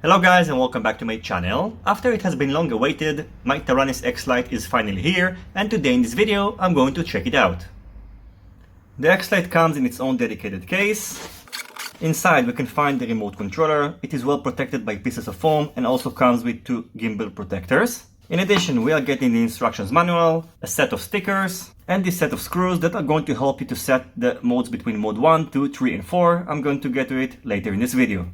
Hello guys and welcome back to my channel. After it has been long awaited, my Taranis X-lite is finally here, and today in this video I'm going to check it out. The X-lite comes in its own dedicated case. Inside we can find the remote controller. It is well protected by pieces of foam and also comes with two gimbal protectors. In addition, we are getting the instructions manual, a set of stickers, and this set of screws that are going to help you to set the modes between mode 1, 2, 3 and 4. I'm going to get to it later in this video.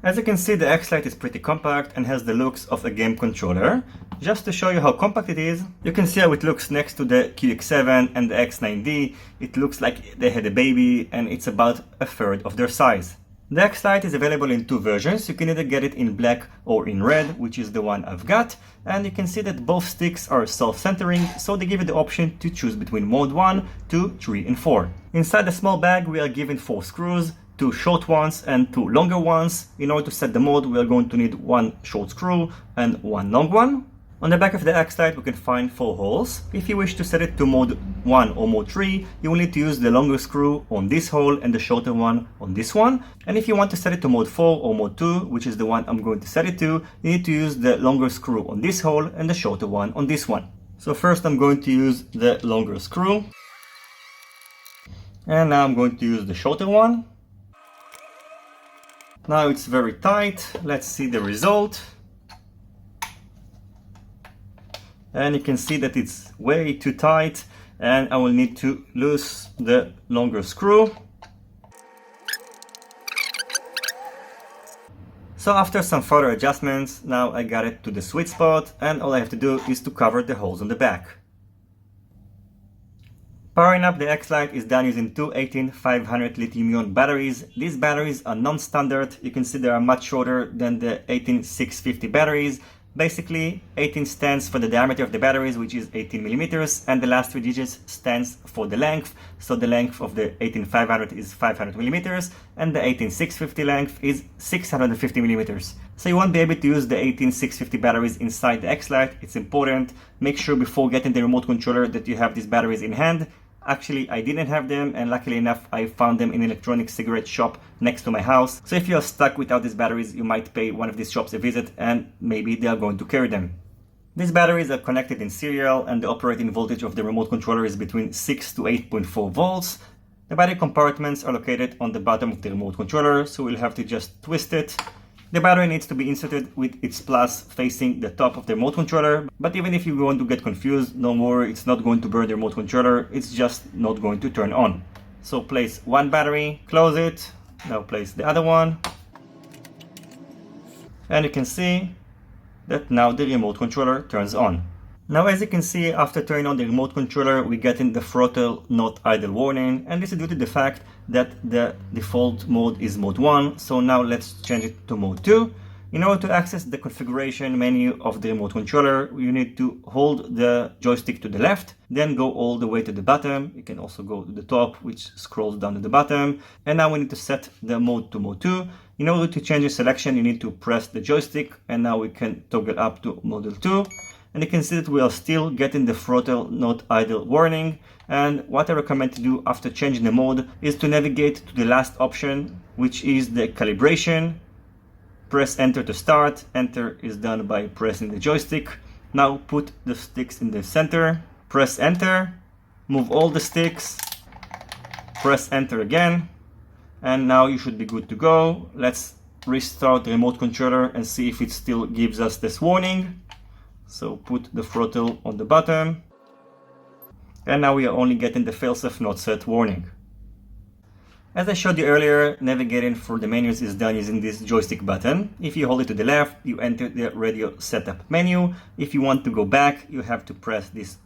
As you can see, the X-lite is pretty compact and has the looks of a game controller. Just to show you how compact it is, you can see how it looks next to the QX7 and the X9D. It looks like they had a baby and it's about a third of their size. The X-lite is available in two versions. You can either get it in black or in red, which is the one I've got. And you can see that both sticks are self-centering, so they give you the option to choose between mode 1, 2, 3 and 4. Inside the small bag we are given 4 screws, 2 short ones and 2 longer ones. In order to set the mode, we are going to need 1 short screw and 1 long one. On the back of the X-lite we can find 4 holes. If you wish to set it to mode 1 or mode 3, you will need to use the longer screw on this hole and the shorter one on this one. And if you want to set it to mode 4 or mode 2, which is the one I'm going to set it to, you need to use the longer screw on this hole and the shorter one on this one. So first I'm going to use the longer screw. And now I'm going to use the shorter one. Now it's very tight. Let's see the result. And you can see that it's way too tight and I will need to loose the longer screw. So after some further adjustments, now I got it to the sweet spot and all I have to do is to cover the holes on the back. Powering up the X-lite is done using two 18500 lithium-ion batteries. These batteries are non-standard. You can see they are much shorter than the 18650 batteries. Basically, 18 stands for the diameter of the batteries, which is 18 millimeters, and the last 3 digits stands for the length. So the length of the 18500 is 500 millimeters, and the 18650 length is 650 millimeters. So you won't be able to use the 18650 batteries inside the X-lite. It's important. Make sure before getting the remote controller that you have these batteries in hand. Actually, I didn't have them, and luckily enough, I found them in an electronic cigarette shop next to my house. So if you are stuck without these batteries, you might pay one of these shops a visit and maybe they are going to carry them. These batteries are connected in serial and the operating voltage of the remote controller is between 6 to 8.4 volts. The battery compartments are located on the bottom of the remote controller, so we'll have to just twist it. The battery needs to be inserted with its plus facing the top of the remote controller, but even if you want to get confused, don't worry, it's not going to burn the remote controller, it's just not going to turn on. So place one battery, close it, now place the other one, and you can see that now the remote controller turns on. Now as you can see, after turning on the remote controller, we get in the throttle not idle warning, and this is due to the fact that the default mode is mode 1, so now let's change it to mode 2. In order to access the configuration menu of the remote controller, you need to hold the joystick to the left, then go all the way to the bottom. You can also go to the top, which scrolls down to the bottom, and now we need to set the mode to mode 2. In order to change the selection, you need to press the joystick, and now we can toggle up to mode 2. And you can see that we are still getting the throttle not idle warning. And what I recommend to do after changing the mode is to navigate to the last option, which is the calibration. Press enter to start. Enter is done by pressing the joystick. Now put the sticks in the center. Press enter. Move all the sticks. Press enter again. And now you should be good to go. Let's restart the remote controller and see if it still gives us this warning. So put the throttle on the bottom. And now we are only getting the failsafe not set warning. As I showed you earlier, navigating through the menus is done using this joystick button. If you hold it to the left, you enter the radio setup menu. If you want to go back, you have to press this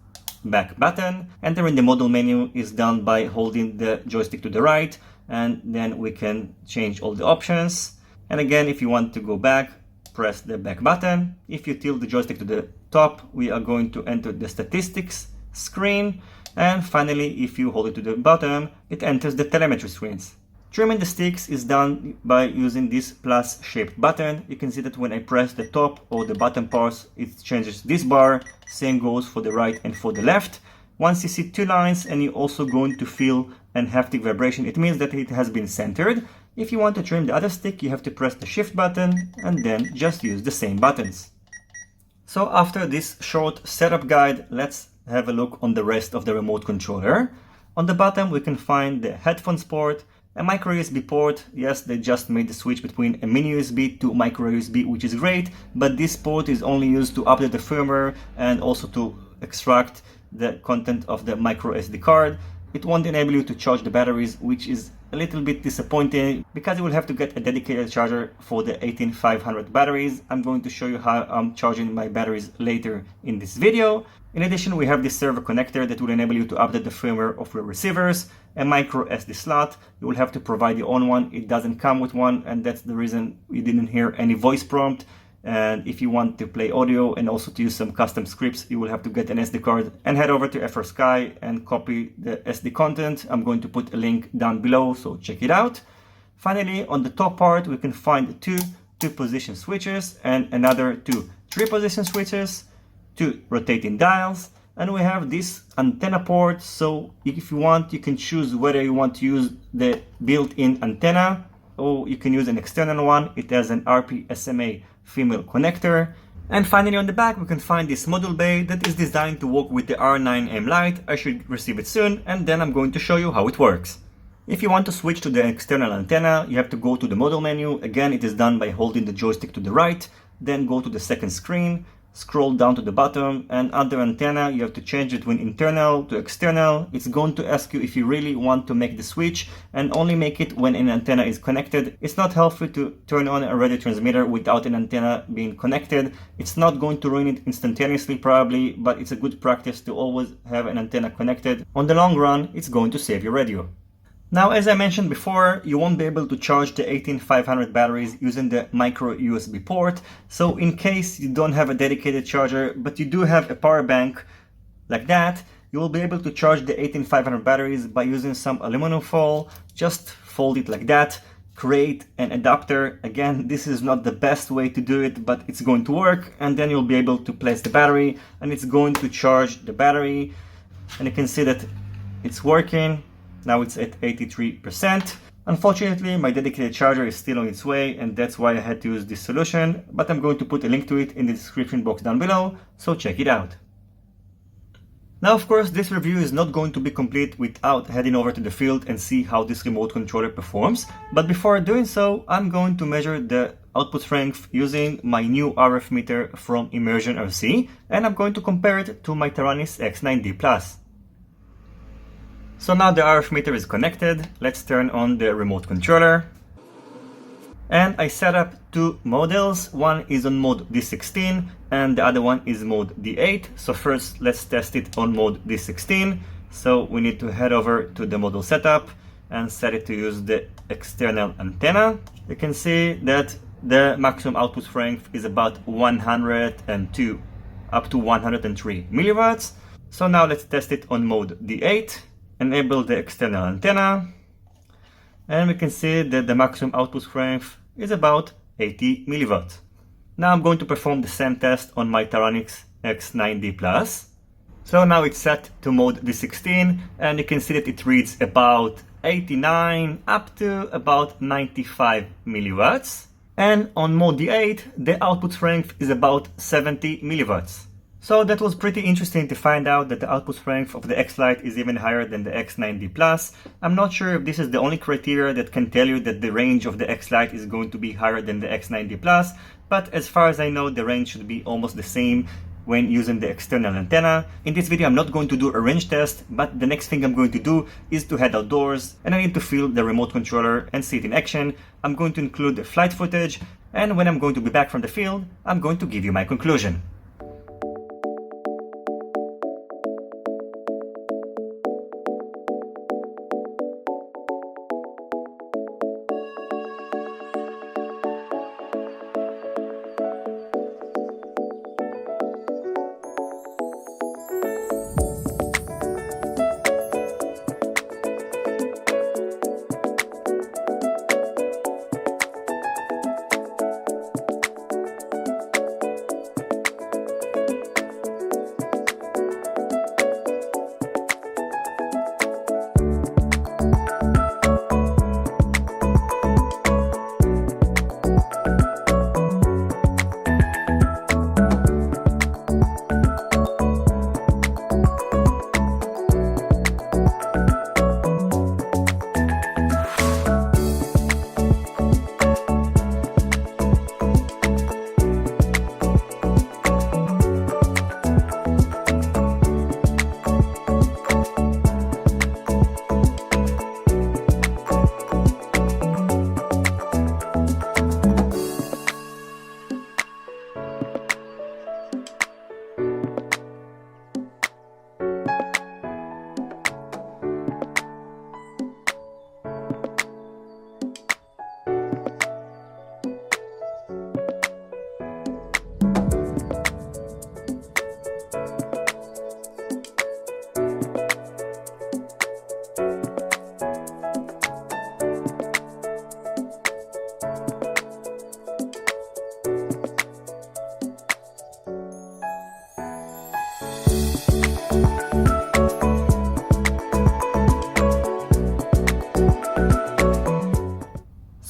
back button. Entering the model menu is done by holding the joystick to the right, and then we can change all the options. And again, if you want to go back, press the back button. If you tilt the joystick to the top, we are going to enter the statistics screen. And finally, if you hold it to the bottom, it enters the telemetry screens. Trimming the sticks is done by using this plus shaped button. You can see that when I press the top or the bottom parts, it changes this bar. Same goes for the right and for the left. Once you see 2 lines and you're also going to feel an haptic vibration, it means that it has been centered. If you want to trim the other stick, you have to press the shift button and then just use the same buttons. So after this short setup guide, let's have a look on the rest of the remote controller. On the bottom we can find the headphones port, a micro USB port. Yes, they just made the switch between a mini USB to micro USB, which is great, but this port is only used to update the firmware and also to extract the content of the micro SD card. It won't enable you to charge the batteries, which is a little bit disappointing because you will have to get a dedicated charger for the 18500 batteries. I'm going to show you how I'm charging my batteries later in this video. In addition, we have this server connector that will enable you to update the firmware of your receivers, a micro SD slot. You will have to provide your own one. It doesn't come with one, and that's the reason you didn't hear any voice prompt. And if you want to play audio and also to use some custom scripts, you will have to get an SD card and head over to FrSky and copy the SD content. I'm going to put a link down below, so check it out. Finally, on the top part, we can find two position switches and another two 3-position switches, 2 rotating dials, and we have this antenna port. So if you want, you can choose whether you want to use the built-in antenna or you can use an external one. It has an RP SMA female connector. And finally, on the back we can find this module bay that is designed to work with the R9M Lite. I should receive it soon, and then I'm going to show you how it works. If you want to switch to the external antenna, you have to go to the model menu. Again, it is done by holding the joystick to the right, then go to the second screen, scroll down to the bottom, and under antenna you have to change between internal to external. It's going to ask you if you really want to make the switch, and only make it when an antenna is connected. It's not helpful to turn on a radio transmitter without an antenna being connected. It's not going to ruin it instantaneously probably, but it's a good practice to always have an antenna connected. On the long run, it's going to save your radio. Now, as I mentioned before, you won't be able to charge the 18500 batteries using the micro USB port. So in case you don't have a dedicated charger, but you do have a power bank like that, you will be able to charge the 18500 batteries by using some aluminum foil. Just fold it like that, create an adapter. Again, this is not the best way to do it, but it's going to work, and then you'll be able to place the battery and it's going to charge the battery. And you can see that it's working. Now it's at 83%. Unfortunately, my dedicated charger is still on its way, and that's why I had to use this solution, but I'm going to put a link to it in the description box down below, so check it out. Now, of course, this review is not going to be complete without heading over to the field and see how this remote controller performs. But before doing so, I'm going to measure the output strength using my new RF meter from Immersion RC, and I'm going to compare it to my Taranis X9D+. So now the RF meter is connected. Let's turn on the remote controller. And I set up two models. One is on mode D16 and the other one is mode D8. So first let's test it on mode D16. So we need to head over to the model setup and set it to use the external antenna. You can see that the maximum output strength is about 102 up to 103 milliwatts. So now let's test it on mode D8. Enable the external antenna, and we can see that the maximum output strength is about 80 milliwatts. Now I'm going to perform the same test on my Taranis X9D+. So now it's set to mode D16, and you can see that it reads about 89 up to about 95 milliwatts. And on mode D8, the output strength is about 70 milliwatts. So that was pretty interesting to find out that the output strength of the X-lite is even higher than the X9D+. I'm not sure if this is the only criteria that can tell you that the range of the X-lite is going to be higher than the X9D+, but as far as I know, the range should be almost the same when using the external antenna. In this video, I'm not going to do a range test, but the next thing I'm going to do is to head outdoors, and I need to feel the remote controller and see it in action. I'm going to include the flight footage, and when I'm going to be back from the field, I'm going to give you my conclusion.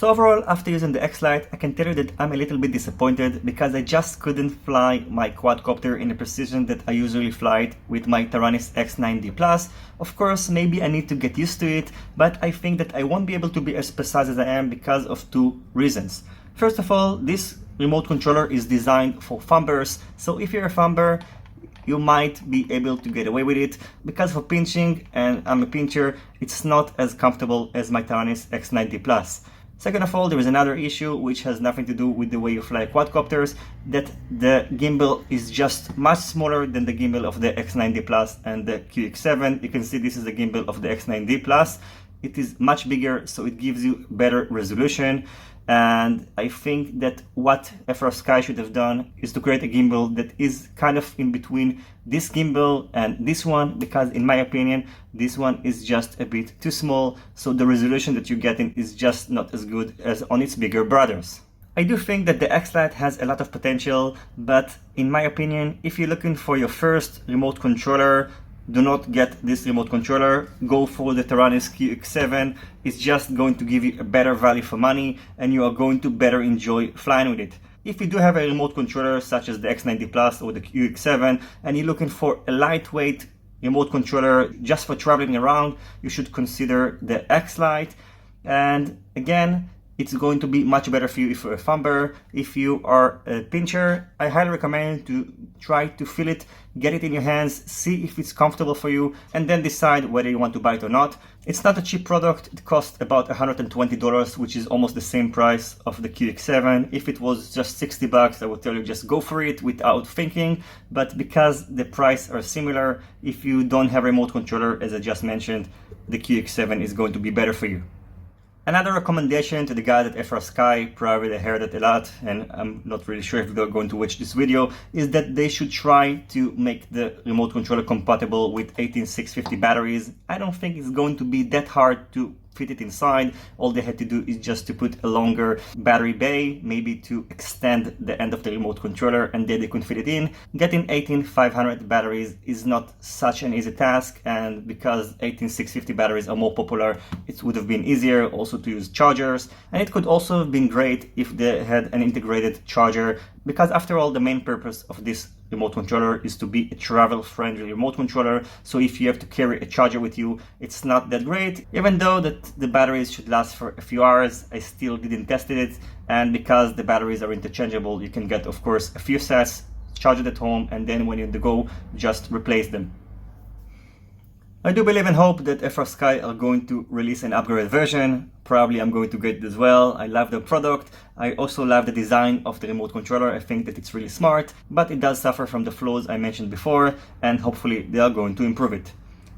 So overall, after using the X-lite, I can tell you that I'm a little bit disappointed because I just couldn't fly my quadcopter in the precision that I usually fly it with my Taranis X9D+. Of course, maybe I need to get used to it, but I think that I won't be able to be as precise as I am because of two reasons. First of all, this remote controller is designed for thumbers, so if you're a thumber, you might be able to get away with it. Because for pinching, and I'm a pincher, it's not as comfortable as my Taranis X9D+. Second of all, there is another issue which has nothing to do with the way you fly quadcopters, that the gimbal is just much smaller than the gimbal of the X9D+ and the QX7. You can see this is the gimbal of the X9D+. It is much bigger, so it gives you better resolution. And I think that what FrSky should have done is to create a gimbal that is kind of in between this gimbal and this one, because in my opinion, this one is just a bit too small, so the resolution that you're getting is just not as good as on its bigger brothers. I do think that the X-lite has a lot of potential, but in my opinion, if you're looking for your first remote controller, do not get this remote controller. Go for the Taranis QX7. It's just going to give you a better value for money and you are going to better enjoy flying with it. If you do have a remote controller such as the X9D+ or the QX7 and you're looking for a lightweight remote controller just for traveling around, you should consider the X-lite. And again, it's going to be much better for you if you're a thumber. If you are a pincher, I highly recommend to try to feel it, get it in your hands, see if it's comfortable for you, and then decide whether you want to buy it or not. It's not a cheap product. It costs about $120, which is almost the same price of the QX7. If it was just $60, I would tell you just go for it without thinking. But because the price are similar, if you don't have a remote controller, as I just mentioned, the QX7 is going to be better for you. Another recommendation to the guys at FrSky, probably they heard it a lot and I'm not really sure if they're going to watch this video, is that they should try to make the remote controller compatible with 18650 batteries. I don't think it's going to be that hard to fit it inside. All they had to do is just to put a longer battery bay, maybe to extend the end of the remote controller, and then they could fit it in. Getting 18500 batteries is not such an easy task, and because 18650 batteries are more popular, it would have been easier also to use chargers. And it could also have been great if they had an integrated charger, because after all, the main purpose of this remote controller is to be a travel-friendly remote controller. So if you have to carry a charger with you, it's not that great. Even though that the batteries should last for a few hours, I still didn't test it. And because the batteries are interchangeable, you can get, of course, a few sets, charge it at home, and then when you're on the go, just replace them. I do believe and hope that FrSky are going to release an upgraded version. Probably I'm going to get it as well. I love the product. I also love the design of the remote controller. I think that it's really smart, but it does suffer from the flaws I mentioned before, and hopefully they are going to improve it.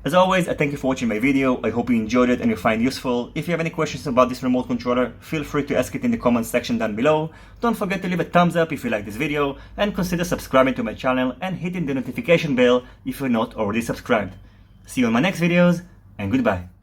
As always, I thank you for watching my video. I hope you enjoyed it and you find it useful. If you have any questions about this remote controller, feel free to ask it in the comments section down below. Don't forget to leave a thumbs up if you like this video, and consider subscribing to my channel and hitting the notification bell if you're not already subscribed. See you in my next videos, and goodbye.